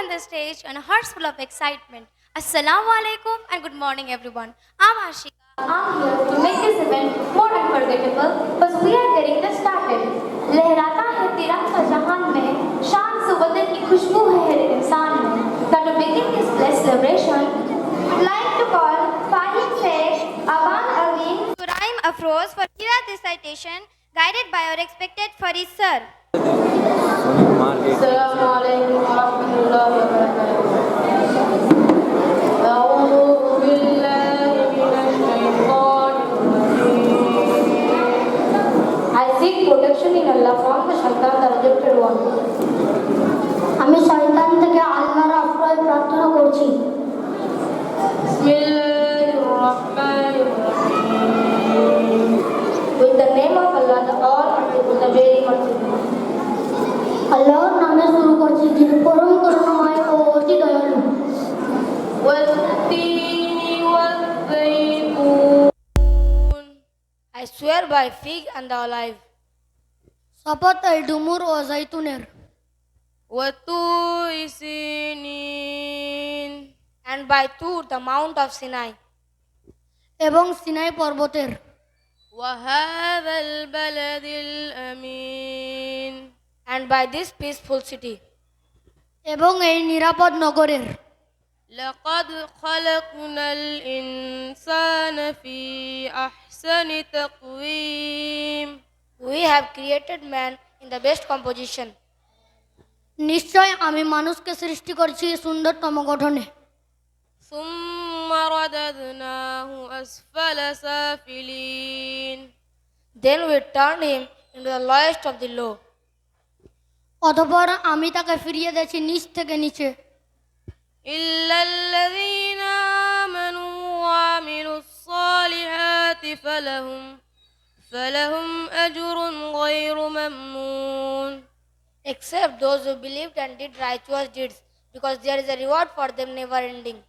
on the stage on a hearts full of excitement. Assalamu alaikum and good morning everyone. I'm Ashika. I'm here to make this event more unforgettable because we are getting this started. लहराता है तिरंगा जहान में, शान सुवदन की खुशबू है हर इंसान में. Now to begin this blessed celebration, we'd like to call Fahim Sheikh, Aban Alim, Qura'an Afroz for Qur'an Recitation guided by our respected Farid sir. Assalamu alaikum wa rahmatullahi wa barakatuh. A'udhu billahi minash shaitanir rajim. I seek protection in Allah from the shaitan, the rejected one. আমি শয়তান থেকে আল্লাহর আশ্রয় প্রার্থনা করছি। Bismillahir Rahmanir Rahim. With the name of Allah, the All-Merciful, the Very Merciful. আল্লাহর নামে শুরু করছি, যিনি পরম করুণাময় ও অতি দয়ালু। والتين والزيتون. I swear by fig and the olive. শপথ এই ডুমুর ও জৈতুনের وطور سينين. And by Tur, the Mount of Sinai. এবং সিনাই পর্বতের وهذا البلد الأمين. And by this peaceful city. এবং এই নিরাপদ নগরের لقد خلقنا الإنسان في أحسن تقويم. We have created man in the best composition. নিশ্চয় আমি মানুষকে সৃষ্টি করছি সুন্দরতম গঠনে। ثم رددناه أسفل سافلين. Then we turned him into the lowest of the low. অতঃপর আমি তাকে ফিরিয়ে দিয়েছি নিচ থেকে নিচে। إلا الذين آمنوا وعملوا الصالحات فلهم أجر غير ممنون. Except those who believed and did righteous deeds, because there is a reward for them never ending.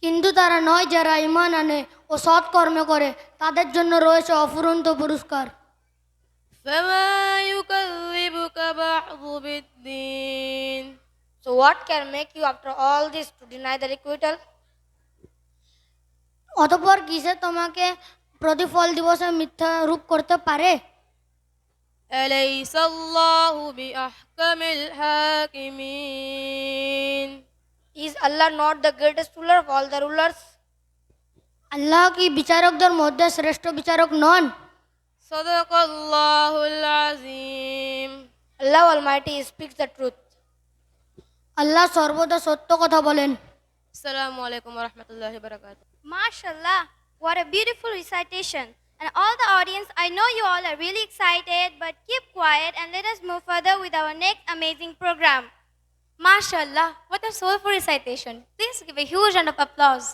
কিন্তু তারা নয় যারা ঈমান আনে ও সৎ কর্ম করে, তাদের জন্য রয়েছে অফুরন্ত পুরস্কার। فما يكذبك بعد بالدين. So what can make you after all this to deny the requital? অতঃপর কিসে তোমাকে প্রতিফল দিবসে মিথ্যা রূপ করতে পারে? أليس الله بأحكم الحاكمين. Is Allah not the greatest ruler of all the rulers? আল্লাহ কি বিচারকদের মধ্যে শ্রেষ্ঠ বিচারক নন? صدق الله العظيم. Allah Almighty speaks the truth. আল্লাহ সর্বদা সত্য কথা বলেন। السلام عليكم ورحمة الله وبركاته. MashaAllah, what a beautiful recitation. And all the audience, I know you all are really excited, but keep quiet and let us move further with our next amazing program. MashaAllah, what a soulful recitation. Please give a huge round of applause.